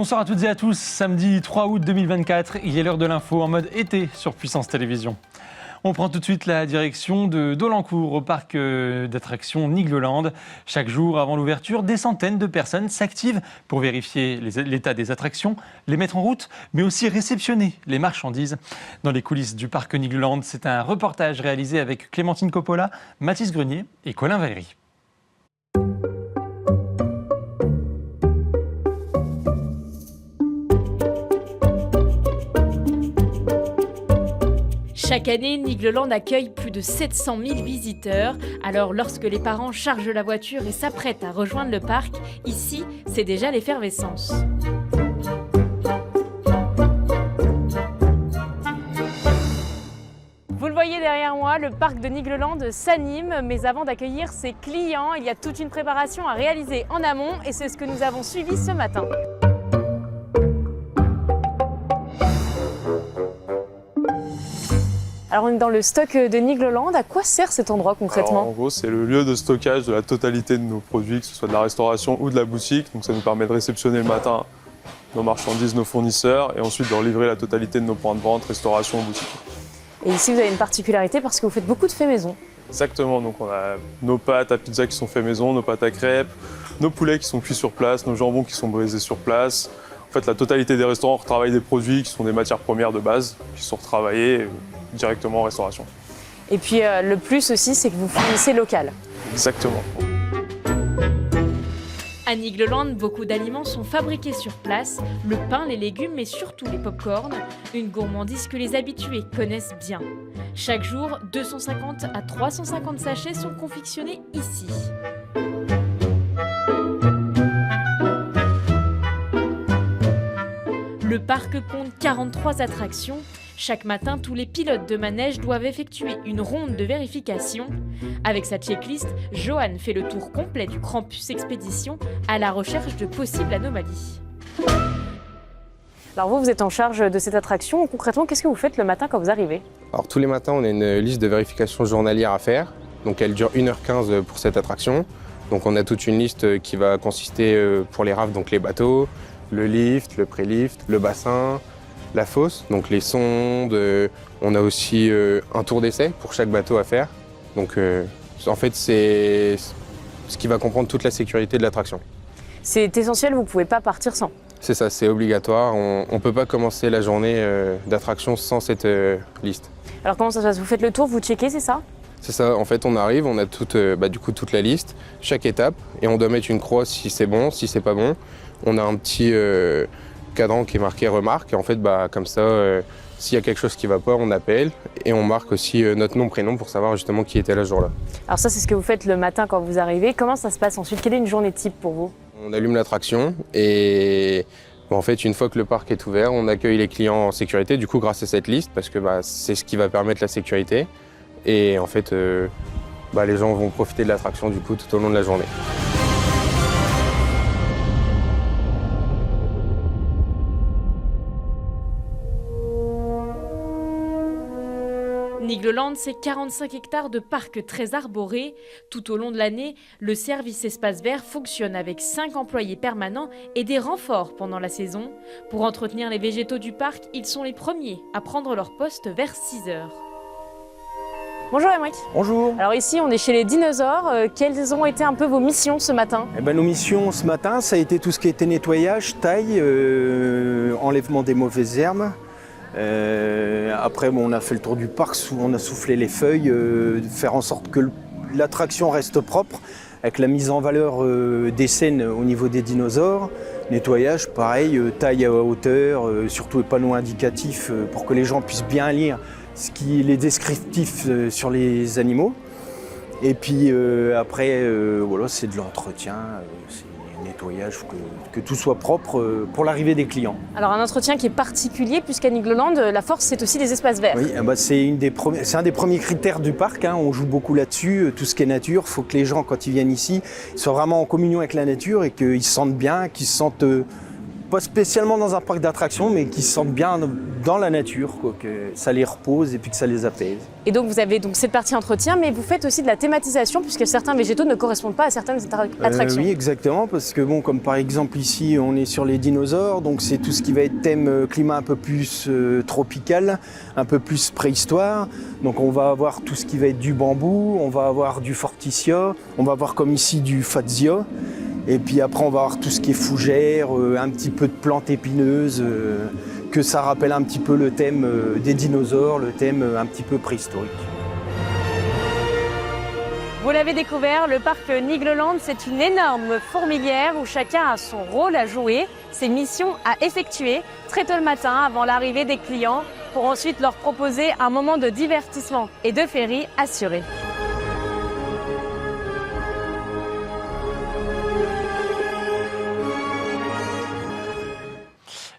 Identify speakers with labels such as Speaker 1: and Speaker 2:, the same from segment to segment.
Speaker 1: Bonsoir à toutes et à tous, samedi 3 août 2024, il est l'heure de l'info en mode été sur Puissance Télévisions. On prend tout de suite la direction de Dolencourt au parc d'attractions Nigloland. Chaque jour avant l'ouverture, des centaines de personnes s'activent pour vérifier l'état des attractions, les mettre en route, mais aussi réceptionner les marchandises. Dans les coulisses du parc Nigloland, c'est un reportage réalisé avec Clémentine Coppola, Mathis Grenier et Colin Valéry.
Speaker 2: Chaque année, Nigloland accueille plus de 700 000 visiteurs. Alors, lorsque les parents chargent la voiture et s'apprêtent à rejoindre le parc, ici, c'est déjà l'effervescence. Vous le voyez derrière moi, le parc de Nigloland s'anime, mais avant d'accueillir ses clients, il y a toute une préparation à réaliser en amont et c'est ce que nous avons suivi ce matin. Alors on est dans le stock de Nigloland. À quoi sert cet endroit concrètement?
Speaker 3: Alors, en gros, c'est le lieu de stockage de la totalité de nos produits, que ce soit de la restauration ou de la boutique. Donc ça nous permet de réceptionner le matin nos marchandises, nos fournisseurs et ensuite de livrer la totalité de nos points de vente, restauration ou boutique.
Speaker 2: Et ici vous avez une particularité parce que vous faites beaucoup de faits maison.
Speaker 3: Exactement, donc on a nos pâtes à pizza qui sont faites maison, nos pâtes à crêpes, nos poulets qui sont cuits sur place, nos jambons qui sont brisés sur place. En fait, la totalité des restaurants retravaillent des produits qui sont des matières premières de base, qui sont retravaillés directement en restauration.
Speaker 2: Et puis le plus aussi, c'est que vous fournissez local.
Speaker 3: Exactement.
Speaker 2: À Nigloland, beaucoup d'aliments sont fabriqués sur place, le pain, les légumes, mais surtout les pop-corn, une gourmandise que les habitués connaissent bien. Chaque jour, 250 à 350 sachets sont confectionnés ici. Le parc compte 43 attractions. Chaque matin, tous les pilotes de manège doivent effectuer une ronde de vérification. Avec sa checklist, Johan fait le tour complet du Krampus Expédition à la recherche de possibles anomalies. Alors vous êtes en charge de cette attraction. Concrètement, qu'est-ce que vous faites le matin quand vous arrivez?
Speaker 4: Alors tous les matins, on a une liste de vérification journalière à faire. Donc elle dure 1h15 pour cette attraction. Donc on a toute une liste qui va consister pour les rafts, donc les bateaux, le lift, le pré-lift, le bassin, la fosse, donc les sondes. On a aussi un tour d'essai pour chaque bateau à faire. Donc en fait, c'est ce qui va comprendre toute la sécurité de l'attraction.
Speaker 2: C'est essentiel, vous ne pouvez pas partir sans.
Speaker 4: C'est ça, c'est obligatoire. On ne peut pas commencer la journée d'attraction sans cette liste.
Speaker 2: Alors comment ça se passe? Vous faites le tour, vous checkez, c'est ça?
Speaker 4: C'est ça, en fait on arrive, on a toute la liste, chaque étape, et on doit mettre une croix si c'est bon, si c'est pas bon. On a un petit cadran qui est marqué remarque, et en fait comme ça, s'il y a quelque chose qui ne va pas, on appelle, et on marque aussi notre nom, prénom pour savoir justement qui était là ce jour-là. Alors
Speaker 2: ça c'est ce que vous faites le matin quand vous arrivez. Comment ça se passe ensuite? Quelle est une journée type pour vous?
Speaker 4: On allume l'attraction, et en fait une fois que le parc est ouvert, on accueille les clients en sécurité, du coup grâce à cette liste, parce que c'est ce qui va permettre la sécurité. Et en fait, les gens vont profiter de l'attraction du coup tout au long de la journée.
Speaker 2: Nigloland, c'est 45 hectares de parc très arboré. Tout au long de l'année, le service espace vert fonctionne avec 5 employés permanents et des renforts pendant la saison. Pour entretenir les végétaux du parc, ils sont les premiers à prendre leur poste vers 6 heures. Bonjour Emric.
Speaker 5: Bonjour.
Speaker 2: Alors ici on est chez les dinosaures. Quelles ont été un peu vos missions ce matin?
Speaker 5: Nos missions ce matin, ça a été tout ce qui était nettoyage, taille, enlèvement des mauvaises herbes. Après on a fait le tour du parc, on a soufflé les feuilles, faire en sorte que l'attraction reste propre, avec la mise en valeur des scènes au niveau des dinosaures. Nettoyage, pareil, taille à hauteur, surtout les panneaux indicatifs pour que les gens puissent bien lire les descriptifs sur les animaux. Et puis après, c'est de l'entretien, c'est nettoyage, que tout soit propre pour l'arrivée des clients.
Speaker 2: Alors un entretien qui est particulier, puisqu'à Nigloland, la force c'est aussi les espaces verts.
Speaker 5: Oui, c'est un des premiers critères du parc, on joue beaucoup là-dessus, tout ce qui est nature. Il faut que les gens, quand ils viennent ici, soient vraiment en communion avec la nature et qu'ils se sentent bien, qu'ils se sentent pas spécialement dans un parc d'attractions, mais qui se sentent bien dans la nature, quoi, que ça les repose et puis que ça les apaise.
Speaker 2: Et donc vous avez donc cette partie entretien, mais vous faites aussi de la thématisation puisque certains végétaux ne correspondent pas à certaines attractions.
Speaker 5: Oui, exactement, parce que bon, comme par exemple ici, on est sur les dinosaures, donc c'est tout ce qui va être thème climat un peu plus tropical, un peu plus préhistoire. Donc on va avoir tout ce qui va être du bambou, on va avoir du forsythia, on va avoir comme ici du fatsia. Et puis après, on va avoir tout ce qui est fougère, un petit peu de plantes épineuses, que ça rappelle un petit peu le thème des dinosaures, le thème un petit peu préhistorique.
Speaker 2: Vous l'avez découvert, le parc Nigloland, c'est une énorme fourmilière où chacun a son rôle à jouer, ses missions à effectuer très tôt le matin avant l'arrivée des clients pour ensuite leur proposer un moment de divertissement et de féerie assuré.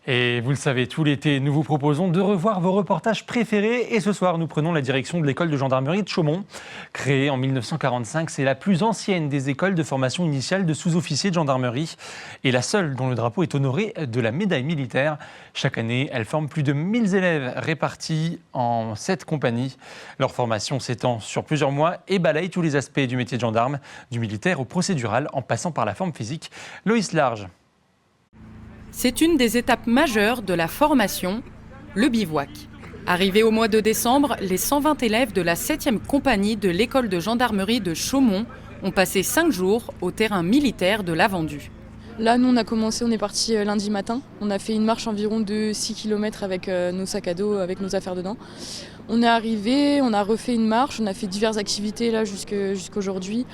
Speaker 1: Et vous le savez, tout l'été, nous vous proposons de revoir vos reportages préférés. Et ce soir, nous prenons la direction de l'école de gendarmerie de Chaumont. Créée en 1945, c'est la plus ancienne des écoles de formation initiale de sous-officiers de gendarmerie et la seule dont le drapeau est honoré de la médaille militaire. Chaque année, elle forme plus de 1000 élèves répartis en 7 compagnies. Leur formation s'étend sur plusieurs mois et balaye tous les aspects du métier de gendarme, du militaire au procédural, en passant par la forme physique. Loïs Large.
Speaker 6: C'est une des étapes majeures de la formation, le bivouac. Arrivés au mois de décembre, les 120 élèves de la 7e compagnie de l'école de gendarmerie de Chaumont ont passé 5 jours au terrain militaire de la Vendue.
Speaker 7: Là, nous, on est parti lundi matin. On a fait une marche environ de 6 km avec nos sacs à dos, avec nos affaires dedans. On est arrivé, on a refait une marche, on a fait diverses activités là jusqu'aujourd'hui,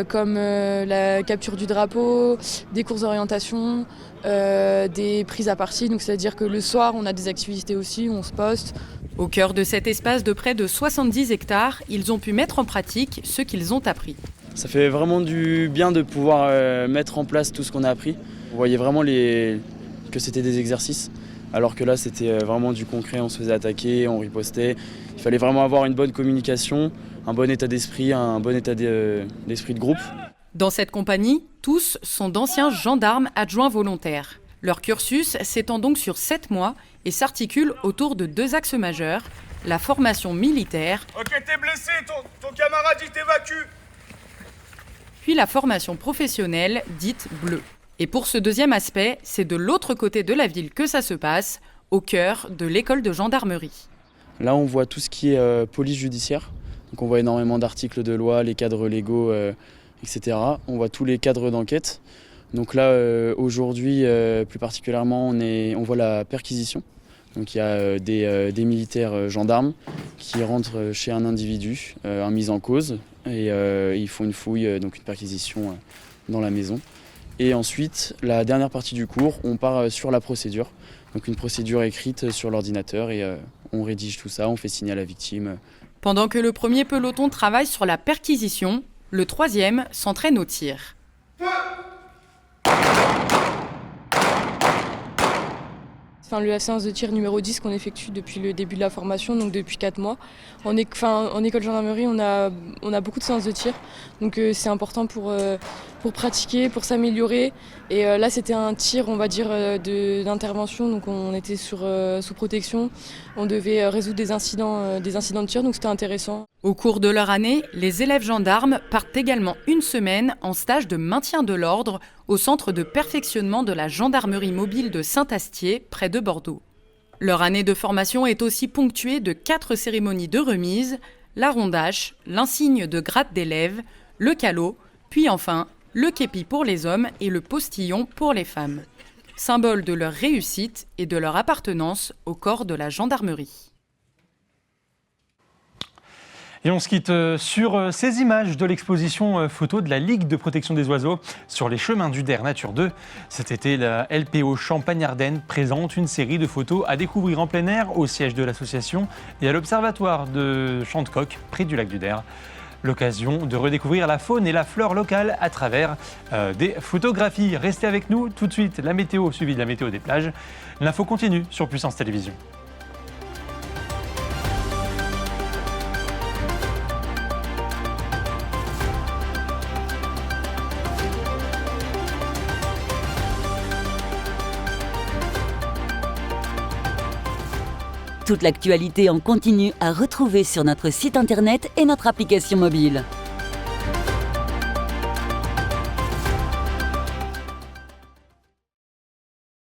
Speaker 7: comme la capture du drapeau, des courses d'orientation, des prises à partie. Donc c'est-à-dire que le soir, on a des activités aussi, on se poste.
Speaker 6: Au cœur de cet espace de près de 70 hectares, ils ont pu mettre en pratique ce qu'ils ont appris.
Speaker 8: Ça fait vraiment du bien de pouvoir mettre en place tout ce qu'on a appris. On voyait vraiment que c'était des exercices, alors que là c'était vraiment du concret, on se faisait attaquer, on ripostait. Il fallait vraiment avoir une bonne communication, un bon état d'esprit, un bon état d'esprit de groupe.
Speaker 6: Dans cette compagnie, tous sont d'anciens gendarmes adjoints volontaires. Leur cursus s'étend donc sur 7 mois et s'articule autour de 2 axes majeurs, la formation militaire.
Speaker 9: Ok, t'es blessé, ton camarade il t'évacue.
Speaker 6: Puis la formation professionnelle, dite bleue. Et pour ce deuxième aspect, c'est de l'autre côté de la ville que ça se passe, au cœur de l'école de gendarmerie.
Speaker 8: Là, on voit tout ce qui est police judiciaire. Donc on voit énormément d'articles de loi, les cadres légaux, etc. On voit tous les cadres d'enquête. Donc là, aujourd'hui, plus particulièrement, on voit la perquisition. Donc il y a des militaires gendarmes qui rentrent chez un individu, un mis en cause, et ils font une fouille, donc une perquisition dans la maison. Et ensuite, la dernière partie du cours, on part sur la procédure. Donc une procédure écrite sur l'ordinateur et on rédige tout ça, on fait signer à la victime.
Speaker 6: Pendant que le premier peloton travaille sur la perquisition, le troisième s'entraîne au tir.
Speaker 7: Enfin, la séance de tir numéro 10 qu'on effectue depuis le début de la formation, donc depuis 4 mois. En école de gendarmerie, on a beaucoup de séances de tir, donc c'est important pour pratiquer, pour s'améliorer. Et là, c'était un tir, on va dire, d'intervention, donc on était sous protection. On devait résoudre des incidents de tir, donc c'était intéressant.
Speaker 6: Au cours de leur année, les élèves gendarmes partent également une semaine en stage de maintien de l'ordre au centre de perfectionnement de la gendarmerie mobile de Saint-Astier, près de Bordeaux. Leur année de formation est aussi ponctuée de 4 cérémonies de remise, la rondache, l'insigne de grade d'élève, le calot, puis enfin le képi pour les hommes et le postillon pour les femmes. Symbole de leur réussite et de leur appartenance au corps de la gendarmerie.
Speaker 1: Et on se quitte sur ces images de l'exposition photo de la Ligue de protection des oiseaux sur les chemins du Der Nature 2. Cet été, la LPO Champagne-Ardenne présente une série de photos à découvrir en plein air au siège de l'association et à l'observatoire de Chantecoq, près du lac du Der. L'occasion de redécouvrir la faune et la flore locale à travers des photographies. Restez avec nous, tout de suite la météo suivie de la météo des plages. L'info continue sur Puissance Télévisions.
Speaker 10: Toute l'actualité en continu à retrouver sur notre site internet et notre application mobile.